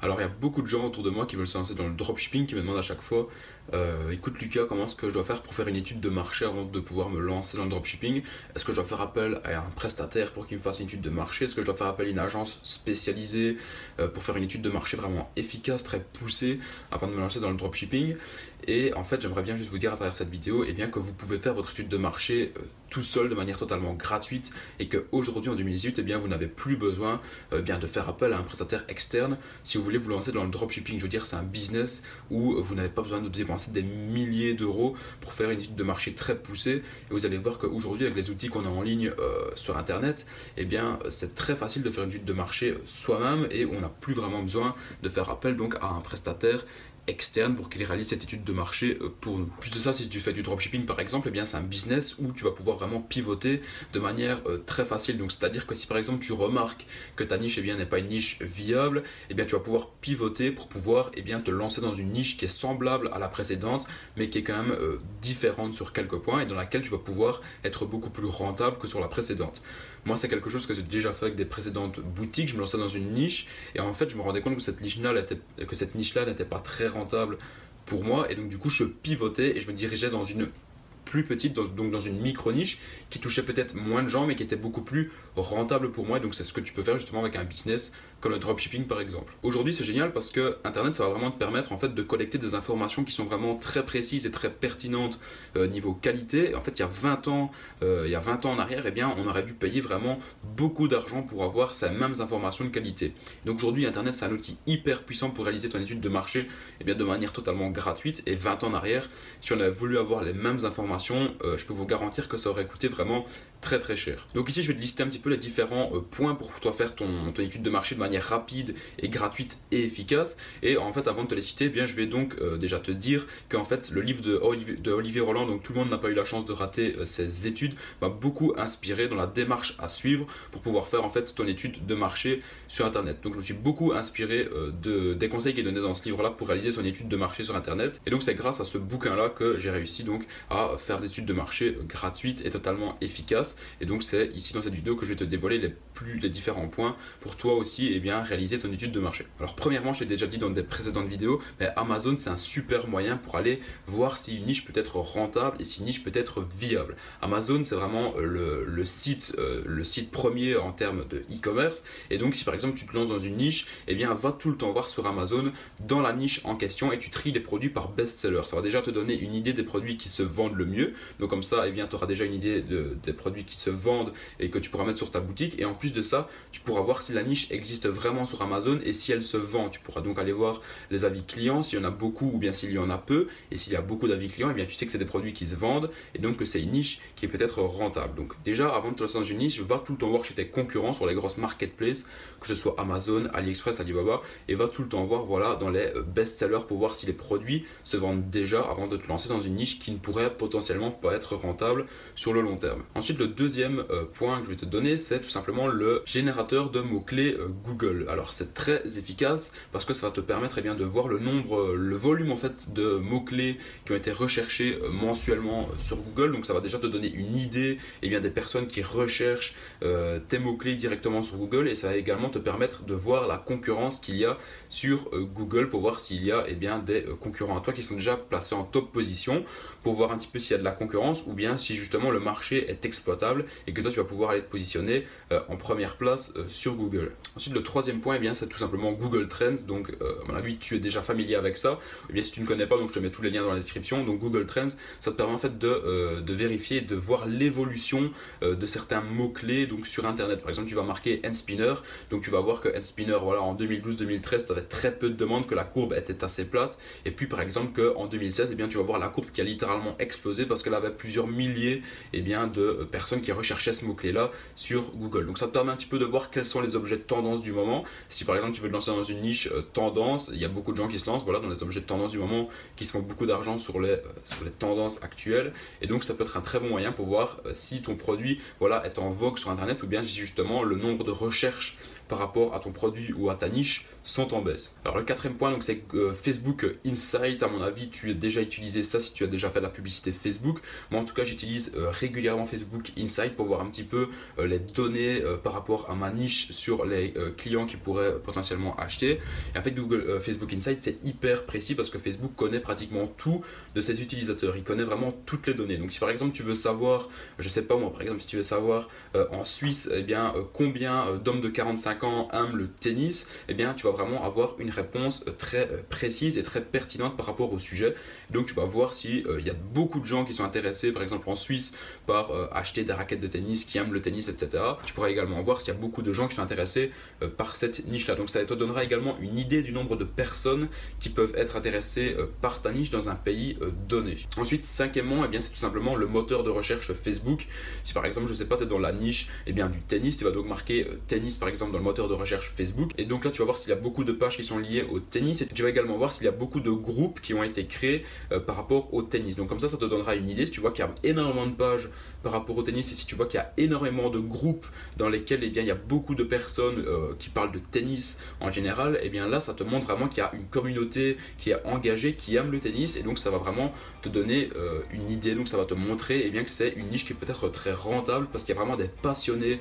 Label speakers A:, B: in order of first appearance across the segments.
A: Alors il y a beaucoup de gens autour de moi qui veulent se lancer dans le dropshipping, qui me demandent à chaque fois écoute Lucas, comment est-ce que je dois faire pour faire une étude de marché avant de pouvoir me lancer dans le dropshipping? Est-ce que je dois faire appel à un prestataire pour qu'il me fasse une étude de marché? Est-ce que je dois faire appel à une agence spécialisée pour faire une étude de marché vraiment efficace, très poussée avant de me lancer dans le dropshipping? Et en fait, j'aimerais bien juste vous dire à travers cette vidéo bien, que vous pouvez faire votre étude de marché tout seul de manière totalement gratuite et qu'aujourd'hui en 2018, bien, vous n'avez plus besoin bien, de faire appel à un prestataire externe si vous voulez vous lancer dans le dropshipping. Je veux dire, c'est un business où vous n'avez pas besoin de dépenser des milliers d'euros pour faire une étude de marché très poussée. Et vous allez voir qu'aujourd'hui, avec les outils qu'on a en ligne sur Internet, bien, c'est très facile de faire une étude de marché soi-même et on n'a plus vraiment besoin de faire appel donc à un prestataire externe pour qu'il réalise cette étude de marché pour nous. Plus de ça, si tu fais du dropshipping par exemple, bien c'est un business où tu vas pouvoir vraiment pivoter de manière très facile. Donc c'est-à-dire que si par exemple tu remarques que ta niche n'est pas une niche viable, bien tu vas pouvoir pivoter pour pouvoir bien te lancer dans une niche qui est semblable à la précédente, mais qui est quand même différente sur quelques points et dans laquelle tu vas pouvoir être beaucoup plus rentable que sur la précédente. Moi, c'est quelque chose que j'ai déjà fait avec des précédentes boutiques. Je me lançais dans une niche et en fait, je me rendais compte que cette niche-là n'était pas très rentable pour moi. Et donc, du coup, je pivotais et je me dirigeais dans une plus petite, donc dans une micro-niche qui touchait peut-être moins de gens mais qui était beaucoup plus rentable pour moi. Et donc c'est ce que tu peux faire justement avec un business comme le dropshipping par exemple. Aujourd'hui c'est génial parce que Internet ça va vraiment te permettre en fait de collecter des informations qui sont vraiment très précises et très pertinentes niveau qualité. En fait il y a 20 ans, en arrière, bien, on aurait dû payer vraiment beaucoup d'argent pour avoir ces mêmes informations de qualité. Donc aujourd'hui Internet c'est un outil hyper puissant pour réaliser ton étude de marché bien, de manière totalement gratuite. Et 20 ans en arrière, si on avait voulu avoir les mêmes informations, je peux vous garantir que ça aurait coûté vraiment très très cher. Donc ici je vais te lister un petit peu les différents points pour toi faire ton étude de marché de manière rapide et gratuite et efficace. Et en fait avant de te les citer, bien je vais donc déjà te dire qu'en fait le livre de Olivier Roland, donc tout le monde n'a pas eu la chance de rater ses études, m'a beaucoup inspiré dans la démarche à suivre pour pouvoir faire en fait ton étude de marché sur internet. Donc je me suis beaucoup inspiré des conseils qu'il donnait dans ce livre là pour réaliser son étude de marché sur internet. Et donc c'est grâce à ce bouquin là que j'ai réussi donc à faire des études de marché gratuites et totalement efficaces. Et donc c'est ici dans cette vidéo que je vais te dévoiler les différents points pour toi aussi bien, réaliser ton étude de marché. Alors premièrement, je l'ai déjà dit dans des précédentes vidéos, mais Amazon c'est un super moyen pour aller voir si une niche peut être rentable et si une niche peut être viable. Amazon c'est vraiment le site premier en termes de e-commerce. Et donc si par exemple tu te lances dans une niche, bien va tout le temps voir sur Amazon dans la niche en question et tu tries les produits par best-seller. Ça va déjà te donner une idée des produits qui se vendent le mieux. Donc comme ça, bien tu auras déjà une idée des produits qui se vendent et que tu pourras mettre sur ta boutique. Et en plus de ça, tu pourras voir si la niche existe vraiment sur Amazon et si elle se vend. Tu pourras donc aller voir les avis clients, s'il y en a beaucoup ou bien s'il y en a peu. Et s'il y a beaucoup d'avis clients, bien tu sais que c'est des produits qui se vendent et donc que c'est une niche qui est peut-être rentable. Donc déjà, avant de te lancer dans une niche, va tout le temps voir chez tes concurrents sur les grosses marketplaces, que ce soit Amazon, AliExpress, Alibaba, et va tout le temps voir voilà, dans les best-sellers pour voir si les produits se vendent déjà avant de te lancer dans une niche qui ne pourrait potentiellement pas être rentable sur le long terme. Ensuite, le deuxième point que je vais te donner, c'est tout simplement le générateur de mots-clés Google. Alors c'est très efficace parce que ça va te permettre bien, de voir le volume en fait de mots-clés qui ont été recherchés mensuellement sur Google. Donc ça va déjà te donner une idée bien, des personnes qui recherchent tes mots-clés directement sur Google, et ça va également te permettre de voir la concurrence qu'il y a sur Google pour voir s'il y a bien, des concurrents à toi qui sont déjà placés en top position, pour voir un petit peu s'il y a de la concurrence ou bien si justement le marché est exploitable et que toi tu vas pouvoir aller te positionner en première place sur Google. Ensuite le troisième point, bien c'est tout simplement Google Trends. Donc à mon avis tu es déjà familier avec ça, et bien si tu ne connais pas, donc je te mets tous les liens dans la description. Donc Google Trends, ça te permet en fait de vérifier, de voir l'évolution de certains mots-clés donc sur internet. Par exemple tu vas marquer Endspinner, donc tu vas voir que Endspinner voilà, en 2012-2013 tu avais très peu de demandes, que la courbe était assez plate, et puis par exemple qu'en 2016 bien, tu vas voir la courbe qui a littéralement explosé parce qu'elle avait plusieurs milliers bien, de personnes qui recherchaient ce mot-clé là sur Google. Donc ça te permet un petit peu de voir quels sont les objets de tendance du moment. Si par exemple tu veux te lancer dans une niche tendance, il y a beaucoup de gens qui se lancent voilà, dans les objets de tendance du moment, qui se font beaucoup d'argent sur les tendances actuelles, et donc ça peut être un très bon moyen pour voir si ton produit voilà, est en vogue sur internet ou bien si justement le nombre de recherches par rapport à ton produit ou à ta niche sont en baisse. Alors le quatrième point, donc c'est Facebook Insight. À mon avis, tu as déjà utilisé ça si tu as déjà fait de la publicité Facebook. Moi en tout cas, j'utilise régulièrement Facebook Insight pour voir un petit peu les données par rapport à ma niche sur les clients qui pourraient potentiellement acheter. Et en fait, Facebook Insight, c'est hyper précis parce que Facebook connaît pratiquement tout de ses utilisateurs. Il connaît vraiment toutes les données. Donc si par exemple tu veux savoir, je sais pas moi, par exemple si tu veux savoir en Suisse, eh bien combien d'hommes de 45 ans aiment le tennis, eh bien tu vas vraiment avoir une réponse très précise et très pertinente par rapport au sujet. Donc tu vas voir si il y a beaucoup de gens qui sont intéressés par exemple en Suisse par acheter des raquettes de tennis, qui aiment le tennis, etc. Tu pourras également voir s'il y a beaucoup de gens qui sont intéressés par cette niche là. Donc ça te donnera également une idée du nombre de personnes qui peuvent être intéressées par ta niche dans un pays donné. Ensuite, cinquièmement, eh bien c'est tout simplement le moteur de recherche Facebook. Si par exemple, je sais pas, tu es dans la niche du tennis, tu vas donc marquer tennis par exemple dans le moteur de recherche Facebook, et donc là tu vas voir s'il y a beaucoup de pages qui sont liées au tennis, et tu vas également voir s'il y a beaucoup de groupes qui ont été créés par rapport au tennis. Donc comme ça te donnera une idée. Si tu vois qu'il y a énormément de pages par rapport au tennis, et si tu vois qu'il y a énormément de groupes dans lesquels il y a beaucoup de personnes qui parlent de tennis en général, et bien là ça te montre vraiment qu'il y a une communauté qui est engagée, qui aime le tennis, et donc ça va vraiment te donner une idée. Donc ça va te montrer que c'est une niche qui peut être très rentable parce qu'il y a vraiment des passionnés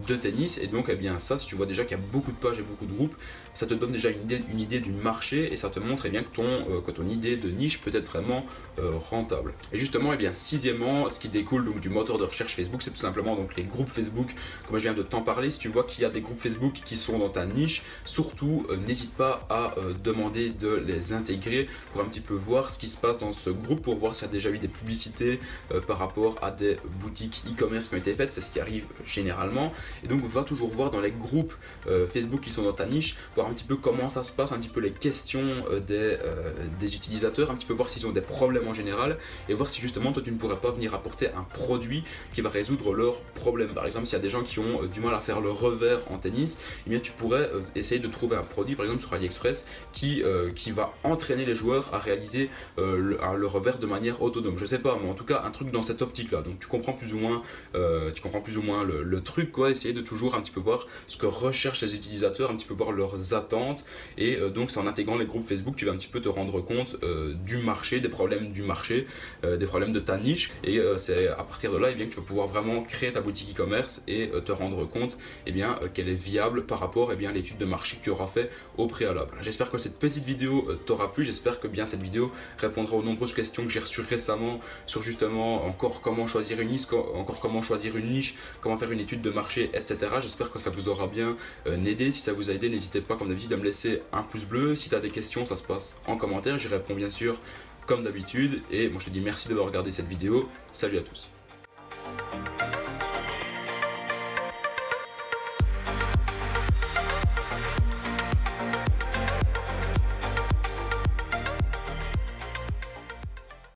A: de tennis. Et donc ça, si tu vois déjà qu'il y a beaucoup de pages et beaucoup de groupes, ça te donne déjà une idée du marché, et ça te montre que ton idée de niche peut être vraiment rentable. Et justement, sixièmement, ce qui découle donc du moteur de recherche Facebook, c'est tout simplement donc les groupes Facebook. Comme je viens de t'en parler, si tu vois qu'il y a des groupes Facebook qui sont dans ta niche, surtout n'hésite pas à demander de les intégrer pour un petit peu voir ce qui se passe dans ce groupe, pour voir s'il y a déjà eu des publicités par rapport à des boutiques e-commerce qui ont été faites. C'est ce qui arrive généralement. Et donc va toujours voir dans les groupes Facebook qui sont dans ta niche, voir un petit peu comment ça se passe, un petit peu les questions des utilisateurs, un petit peu voir s'ils ont des problèmes en général, et voir si justement toi tu ne pourrais pas venir apporter un produit qui va résoudre leurs problèmes. Par exemple, s'il y a des gens qui ont du mal à faire le revers en tennis, eh bien tu pourrais essayer de trouver un produit par exemple sur AliExpress qui va entraîner les joueurs à réaliser le revers de manière autonome. Je sais pas, mais en tout cas un truc dans cette optique là. Donc tu comprends plus ou moins le truc quoi. Essayer de toujours un petit peu voir ce que recherchent les utilisateurs, un petit peu voir leurs attentes, et donc c'est en intégrant les groupes Facebook tu vas un petit peu te rendre compte du marché, des problèmes du marché, des problèmes de ta niche, et c'est à partir de là que tu vas pouvoir vraiment créer ta boutique e-commerce et te rendre compte qu'elle est viable par rapport à l'étude de marché que tu auras fait au préalable. J'espère que cette petite vidéo t'aura plu, j'espère que cette vidéo répondra aux nombreuses questions que j'ai reçues récemment sur justement encore comment choisir une niche, comment faire une étude de marché, etc. J'espère que ça vous aura bien aidé. Si ça vous a aidé, n'hésitez pas comme d'habitude à me laisser un pouce bleu. Si tu as des questions, ça se passe en commentaire, j'y réponds bien sûr comme d'habitude. Et moi je te dis merci d'avoir regardé cette vidéo. Salut à tous.